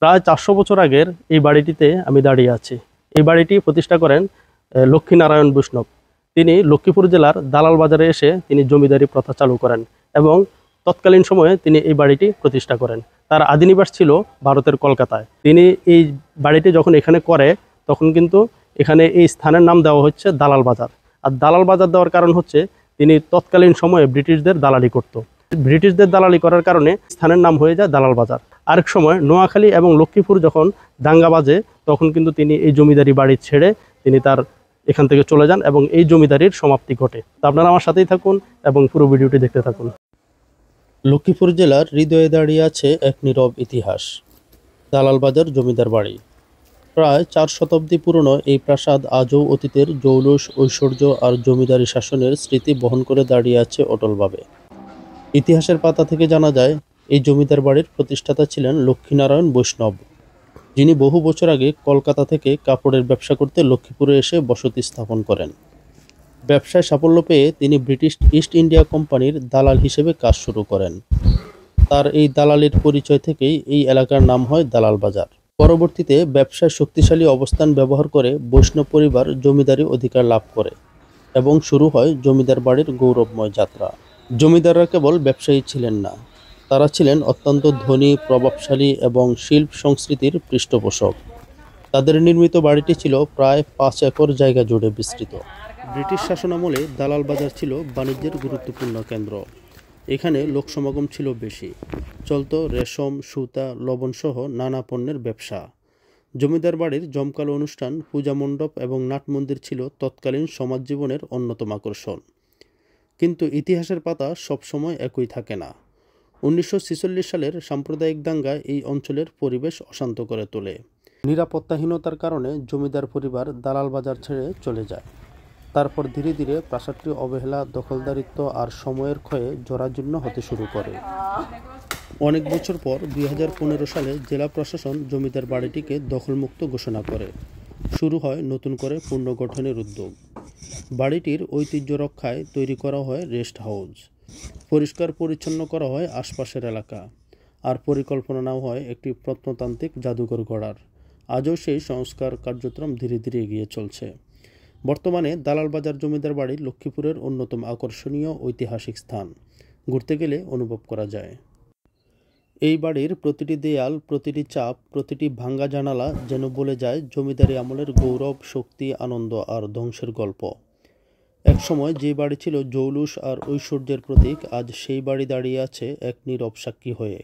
প্রায় 400 বছর আগের এই বাড়িটিতে আমি দাঁড়িয়ে আছি। এই বাড়িটি প্রতিষ্ঠা করেন লক্ষ্মীনারায়ণ বৈষ্ণব। তিনি লক্ষ্মীপুর জেলার দালাল বাজারে এসে তিনি জমিদারি প্রথা চালু করেন এবং তৎকালীন সময়ে তিনি এই বাড়িটি প্রতিষ্ঠা করেন। তার আদি নিবাস ছিল ভারতের কলকাতায়। তিনি এই বাড়িটি যখন এখানে করে তখন কিন্তু এখানে এই স্থানের নাম দেওয়া হচ্ছে দালাল বাজার। আর দালাল বাজার দেওয়ার কারণ হচ্ছে তিনি তৎকালীন সময়ে ব্রিটিশদের দালালি করত। ব্রিটিশদের দালালি করার কারণে স্থানের নাম হয়ে যায় দালাল বাজার। আরেক সময় নোয়াখালী এবং লক্ষ্মীপুর যখন দাঙ্গা বাজে তখন কিন্তু তিনি এই জমিদারি বাড়ি ছেড়ে তিনি তার এখান থেকে চলে যান এবং এই জমিদারির সমাপ্তি ঘটে। তো আপনারা আমার সাথেই থাকুন এবং পুরো ভিডিওটি দেখতে থাকুন। লক্ষ্মীপুর জেলার হৃদয়ে দাঁড়িয়ে আছে এক নীরব ইতিহাস, দালাল বাজার জমিদার বাড়ি। প্রায় 4 শতাব্দী পুরনো এই প্রাসাদ আজও অতীতের জৌলুস, ঐশ্বর্য আর জমিদারি শাসনের স্মৃতি বহন করে দাঁড়িয়ে আছে অটলভাবে। ইতিহাসের পাতা থেকে জানা যায় এই জমিদার বাড়ির প্রতিষ্ঠাতা ছিলেন লক্ষ্মীনারায়ণ বৈষ্ণব, যিনি বহু বছর আগে কলকাতা থেকে কাপড়ের ব্যবসা করতে লক্ষ্মীপুরে এসে বসতি স্থাপন করেন। ব্যবসায় সাফল্য পেয়ে তিনি ব্রিটিশ ইস্ট ইন্ডিয়া কোম্পানির দালাল হিসেবে কাজ শুরু করেন। তার এই দালালির পরিচয় থেকেই এই এলাকার নাম হয় দালাল বাজার। পরবর্তীতে ব্যবসায় শক্তিশালী অবস্থান ব্যবহার করে বৈষ্ণব পরিবার জমিদারি অধিকার লাভ করে এবং শুরু হয় জমিদার বাড়ির গৌরবময় যাত্রা। জমিদাররা কেবল ব্যবসায়ী ছিলেন না, তারা ছিলেন অত্যন্ত ধনী, প্রভাবশালী এবং শিল্প সংস্কৃতির পৃষ্ঠপোষক। তাদের নির্মিত বাড়িটি ছিল প্রায় 5 একর জায়গা জুড়ে বিস্তৃত। ব্রিটিশ শাসনামলে দালাল বাজার ছিল বাণিজ্যের গুরুত্বপূর্ণ কেন্দ্র। এখানে লোক সমাগম ছিল বেশি, চলত রেশম, সুতা, লবণ সহ নানা পণ্যের ব্যবসা। জমিদার বাড়ির জমকালো অনুষ্ঠান, পূজা মণ্ডপ এবং নাট মন্দির ছিল তৎকালীন সমাজ জীবনের অন্যতম আকর্ষণ। কিন্তু ইতিহাসের পাতা সবসময় একই থাকে না। 1946 সালের সাম্প্রদায়িক দাঙ্গা এই অঞ্চলের পরিবেশ অশান্ত করে তোলে। নিরাপত্তাহীনতার কারণে জমিদার পরিবার দালাল বাজার ছেড়ে চলে যায়। তারপর ধীরে ধীরে প্রাসাদটি অবহেলা, দখলদারিত্ব আর সময়ের ক্ষয়ে জরাজীর্ণ হতে শুরু করে। অনেক বছর পর 2015 সালে জেলা প্রশাসন জমিদার বাড়িটিকে দখলমুক্ত ঘোষণা করে। শুরু হয় নতুন করে পুনর্গঠনের উদ্যোগ। বাড়িটির ঐতিহ্য রক্ষায় তৈরি করা হয় রেস্ট হাউস, পরিষ্কার পরিচ্ছন্ন করা হয় আশপাশের এলাকা, আর পরিকল্পনা নেওয়া হয় একটি প্রত্নতান্ত্রিক জাদুঘর গড়ার। আজও সেই সংস্কার কার্যক্রম ধীরে ধীরে এগিয়ে চলছে। বর্তমানে দালাল বাজার জমিদার বাড়ি লক্ষ্মীপুরের অন্যতম আকর্ষণীয় ঐতিহাসিক স্থান। ঘুরতে গেলে অনুভব করা যায়। এই বাড়ির প্রতিটি দেয়াল, প্রতিটি চাপ, প্রতিটি ভাঙ্গা জানালা যেন বলে যায় জমিদারি আমলের গৌরব, শক্তি, আনন্দ আর ধ্বংসের গল্প। একসময় যে বাড়ি ছিল জৌলুস আর ঐশ্বর্যের প্রতীক, আজ সেই বাড়ি দাঁড়িয়ে আছে এক নীরব সাক্ষী হয়ে।